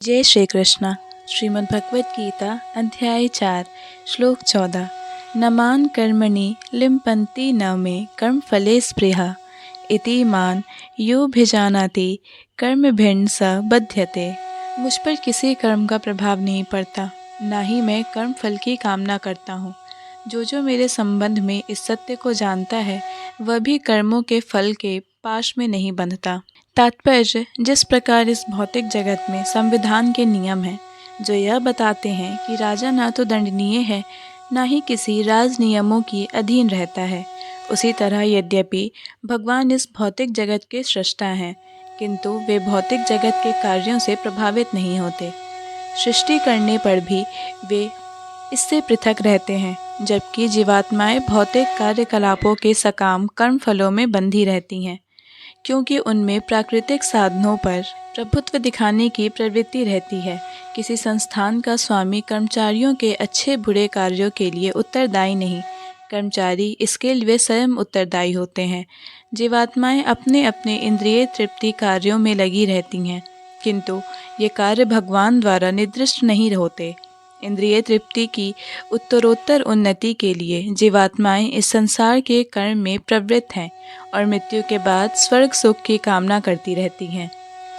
जय श्री कृष्ण। श्रीमद् भगवद गीता अध्याय 4 श्लोक 14। नमान कर्मणि लिम्पन्ति न मे कर्म फले स्पृहा इति मान यो भिजानाति कर्मभिर्न स बध्यते। मुझ पर किसी कर्म का प्रभाव नहीं पड़ता, ना ही मैं कर्म फल की कामना करता हूँ। जो मेरे संबंध में इस सत्य को जानता है वह भी कर्मों के फल के पाश में नहीं बंधता। तात्पर्य, जिस प्रकार इस भौतिक जगत में संविधान के नियम हैं जो यह बताते हैं कि राजा ना तो दंडनीय है ना ही किसी राज नियमों की अधीन रहता है, उसी तरह यद्यपि भगवान इस भौतिक जगत के सृष्टा हैं, किंतु वे भौतिक जगत के कार्यों से प्रभावित नहीं होते। सृष्टि करने पर भी वे इससे पृथक रहते हैं, जबकि जीवात्माएं भौतिक कार्यकलापों के सकाम कर्म फलों में बंधी रहती हैं, क्योंकि उनमें प्राकृतिक साधनों पर प्रभुत्व दिखाने की प्रवृत्ति रहती है। किसी संस्थान का स्वामी कर्मचारियों के अच्छे बुरे कार्यों के लिए उत्तरदायी नहीं, कर्मचारी इसके लिए स्वयं उत्तरदायी होते हैं। जीवात्माएं अपने अपने इंद्रिय तृप्ति कार्यों में लगी रहती हैं, किंतु ये कार्य भगवान द्वारा निर्दिष्ट नहीं होते। इंद्रिय तृप्ति की उत्तरोत्तर उन्नति के लिए जीवात्माएं इस संसार के कर्म में प्रवृत्त हैं और मृत्यु के बाद स्वर्ग सुख की कामना करती रहती हैं।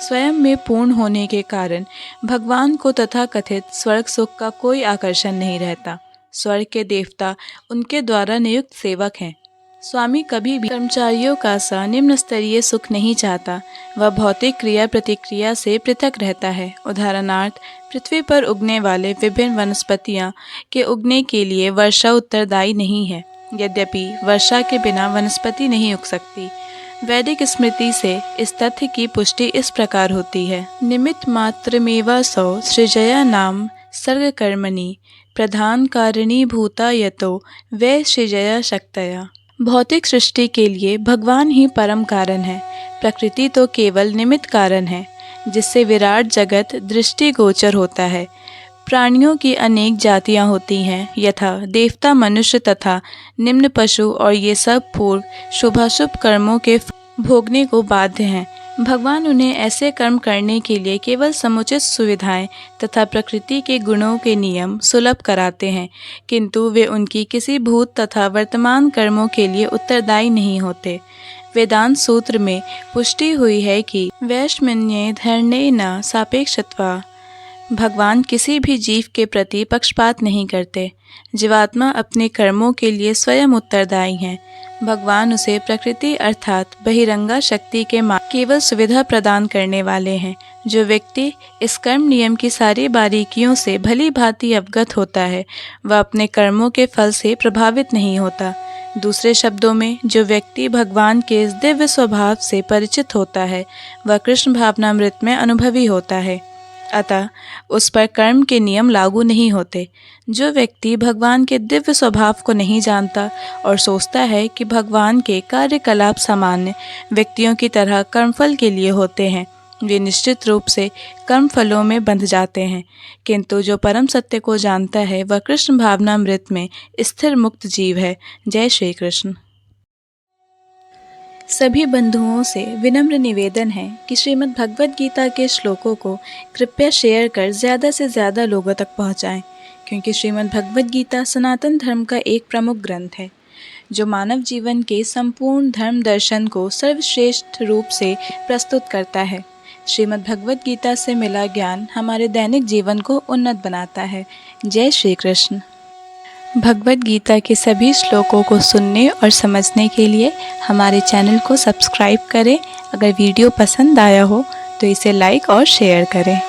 स्वयं में पूर्ण होने के कारण भगवान को तथाकथित स्वर्ग सुख का कोई आकर्षण नहीं रहता। स्वर्ग के देवता उनके द्वारा नियुक्त सेवक हैं। स्वामी कभी भी कर्मचारियों का सा निम्न स्तरीय सुख नहीं चाहता। वह भौतिक क्रिया प्रतिक्रिया से पृथक रहता है। उदाहरणार्थ, पृथ्वी पर उगने वाले विभिन्न वनस्पतियां के उगने के लिए वर्षा उत्तरदायी नहीं है, यद्यपि वर्षा के बिना वनस्पति नहीं उग सकती। वैदिक स्मृति से इस तथ्य की पुष्टि इस प्रकार होती है। निमित्त मात्रमेवासौ सृजया नाम सर्ग कर्मणि प्रधान कारिणी भूता यतो वै सृजया शक्तया। भौतिक सृष्टि के लिए भगवान ही परम कारण है। प्रकृति तो केवल निमित्त कारण है, जिससे विराट जगत दृष्टिगोचर होता है। प्राणियों की अनेक जातियां होती हैं, यथा देवता, मनुष्य तथा निम्न पशु, और ये सब पूर्व शुभाशुभ कर्मों के भोगने को बाध्य हैं। भगवान उन्हें ऐसे कर्म करने के लिए केवल समुचित सुविधाएं तथा प्रकृति के गुणों के नियम सुलभ कराते हैं, किंतु वे उनकी किसी भूत तथा वर्तमान कर्मों के लिए उत्तरदायी नहीं होते। वेदांत सूत्र में पुष्टि हुई है कि वैषम्ये धर्णे न सापेक्षत्वा। भगवान किसी भी जीव के प्रति पक्षपात नहीं करते। जीवात्मा अपने कर्मों के लिए स्वयं उत्तरदायी हैं। भगवान उसे प्रकृति अर्थात बहिरंगा शक्ति के केवल सुविधा प्रदान करने वाले हैं। जो व्यक्ति इस कर्म नियम की सारी बारीकियों से भली भांति अवगत होता है, वह अपने कर्मों के फल से प्रभावित नहीं होता। दूसरे शब्दों में, जो व्यक्ति भगवान के इस दिव्य स्वभाव से परिचित होता है, वह कृष्ण भावनामृत में अनुभवी होता है, अतः उस पर कर्म के नियम लागू नहीं होते। जो व्यक्ति भगवान के दिव्य स्वभाव को नहीं जानता और सोचता है कि भगवान के कार्यकलाप सामान्य व्यक्तियों की तरह कर्मफल के लिए होते हैं, वे निश्चित रूप से कर्मफलों में बंध जाते हैं। किंतु जो परम सत्य को जानता है वह कृष्ण भावनामृत में स्थिर मुक्त जीव है। जय श्री कृष्ण। सभी बंधुओं से विनम्र निवेदन है कि श्रीमद् भगवद गीता के श्लोकों को कृपया शेयर कर ज़्यादा से ज़्यादा लोगों तक पहुंचाएं, क्योंकि श्रीमद् भगवद गीता सनातन धर्म का एक प्रमुख ग्रंथ है जो मानव जीवन के संपूर्ण धर्म दर्शन को सर्वश्रेष्ठ रूप से प्रस्तुत करता है। श्रीमद् भगवद गीता से मिला ज्ञान हमारे दैनिक जीवन को उन्नत बनाता है। जय श्री कृष्ण। भगवद गीता के सभी श्लोकों को सुनने और समझने के लिए हमारे चैनल को सब्सक्राइब करें। अगर वीडियो पसंद आया हो तो इसे लाइक और शेयर करें।